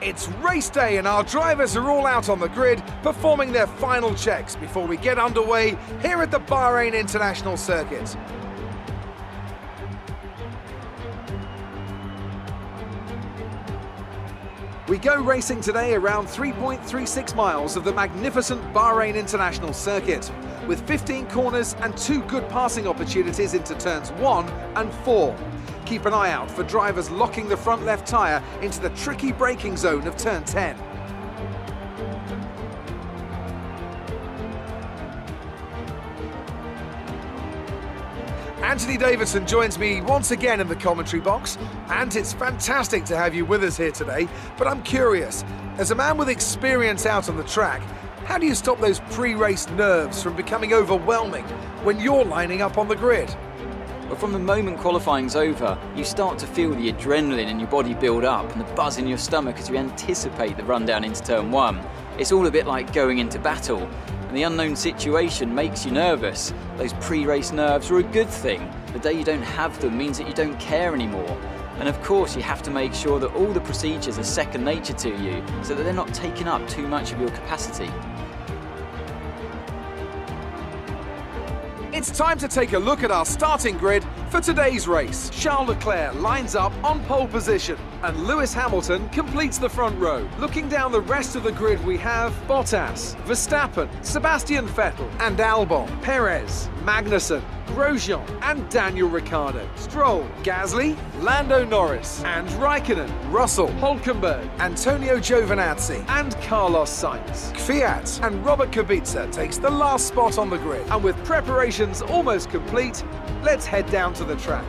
It's race day and our drivers are all out on the grid performing their final checks before we get underway here at the Bahrain International Circuit. We go racing today around 3.36 miles of the magnificent Bahrain International Circuit, with 15 corners and 2 good passing opportunities into turns 1 and 4. Keep an eye out for drivers locking the front left tyre into the tricky braking zone of turn 10. Anthony Davidson joins me once again in the commentary box, and it's fantastic to have you with us here today. But I'm curious, as a man with experience out on the track, how do you stop those pre-race nerves from becoming overwhelming when you're lining up on the grid? But from the moment qualifying's over, you start to feel the adrenaline in your body build up and the buzz in your stomach as you anticipate the run down into turn 1. It's all a bit like going into battle, and the unknown situation makes you nervous. Those pre-race nerves are a good thing. The day you don't have them means that you don't care anymore. And of course you have to make sure that all the procedures are second nature to you so that they're not taking up too much of your capacity. It's time to take a look at our starting grid for today's race. Charles Leclerc lines up on pole position and Lewis Hamilton completes the front row. Looking down the rest of the grid, we have Bottas, Verstappen, Sebastian Vettel and Albon, Perez, Magnussen, Grosjean and Daniel Ricciardo, Stroll, Gasly, Lando Norris and Raikkonen, Russell, Hülkenberg, Antonio Giovinazzi and Carlos Sainz. Kvyat and Robert Kubica takes the last spot on the grid, and with preparations almost complete, let's head down to the track.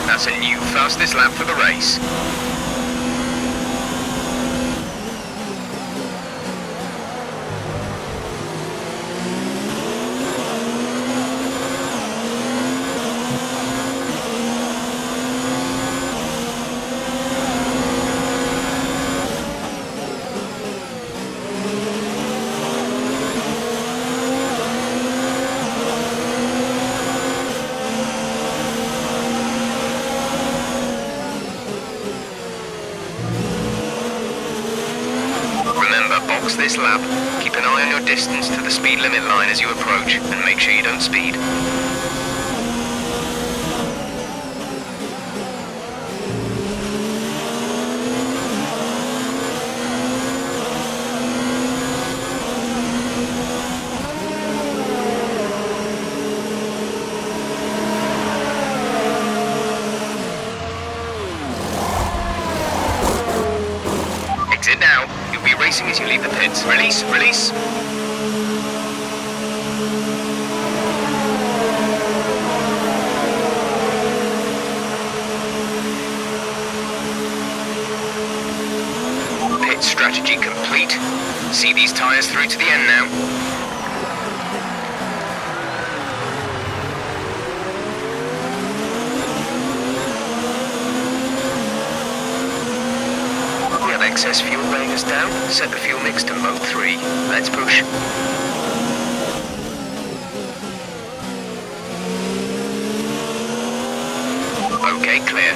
That's a new fastest lap for the race. This lap, keep an eye on your distance to the speed limit line as you approach, and make sure you don't speed. Exit now. You'll be racing as you leave the pits. Release, release. Pit strategy complete. See these tyres through to the end now. Excess fuel weighing us down. Set the fuel mix to mode 3. Let's push. Okay, clear.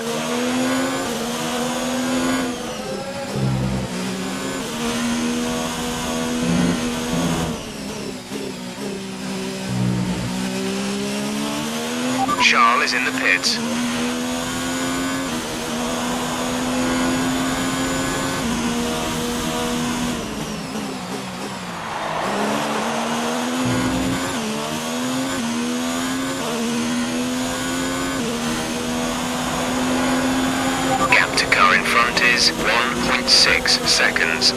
Charles is in the pits. Is 1.6 seconds.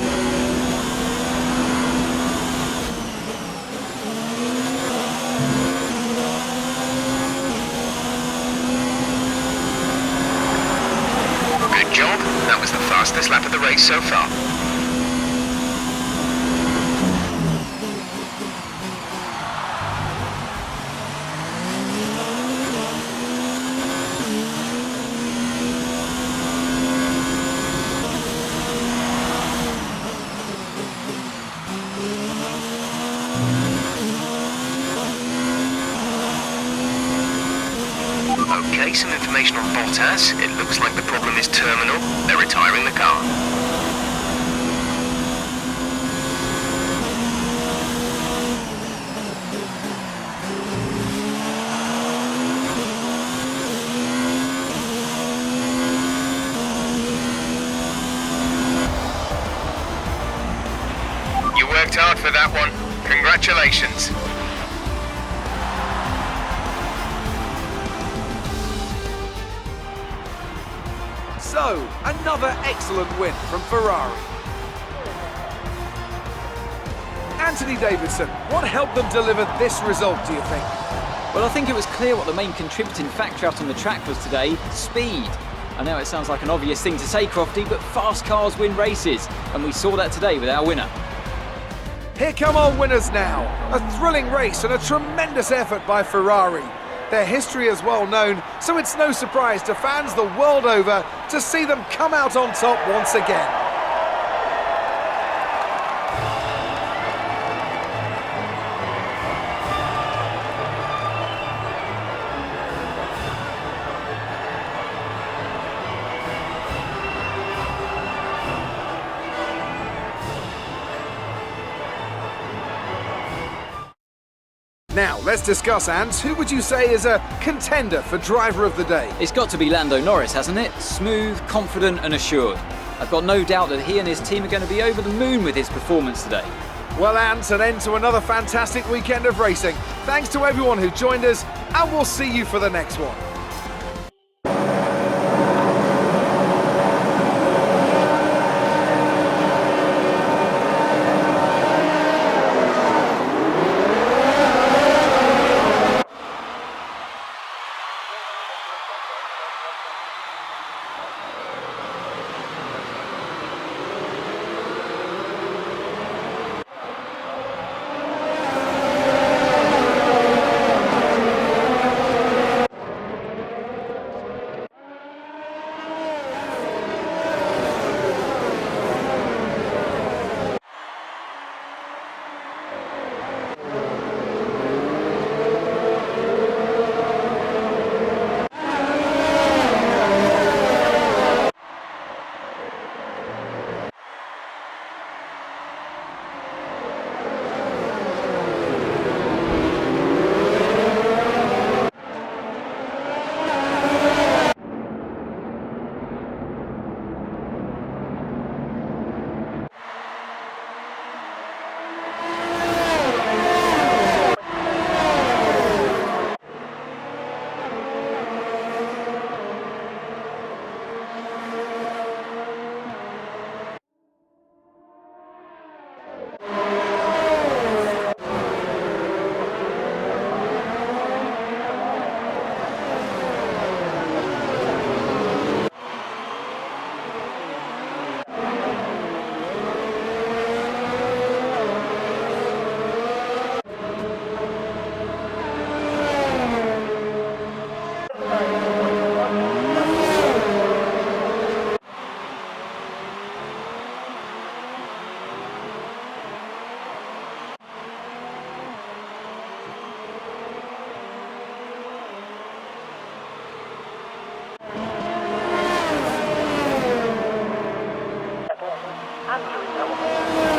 Good job. That was the fastest lap of the race so far. Okay, some information on Bottas. It looks like the problem is terminal. They're retiring the car. worked hard for that one. Congratulations. So, another excellent win from Ferrari. Anthony Davidson, what helped them deliver this result, do you think? Well, I think it was clear what the main contributing factor out on the track was today: speed. I know it sounds like an obvious thing to say, Crofty, but fast cars win races, and we saw that today with our winner. Here come our winners now. A thrilling race and a tremendous effort by Ferrari. Their history is well known, so it's no surprise to fans the world over to see them come out on top once again. Now, let's discuss, Ants. Who would you say is a contender for driver of the day? It's got to be Lando Norris, hasn't it? Smooth, confident and assured. I've got no doubt that he and his team are going to be over the moon with his performance today. Well, Ants, an end to another fantastic weekend of racing. Thanks to everyone who joined us, and we'll see you for the next one. Andrew Hamilton.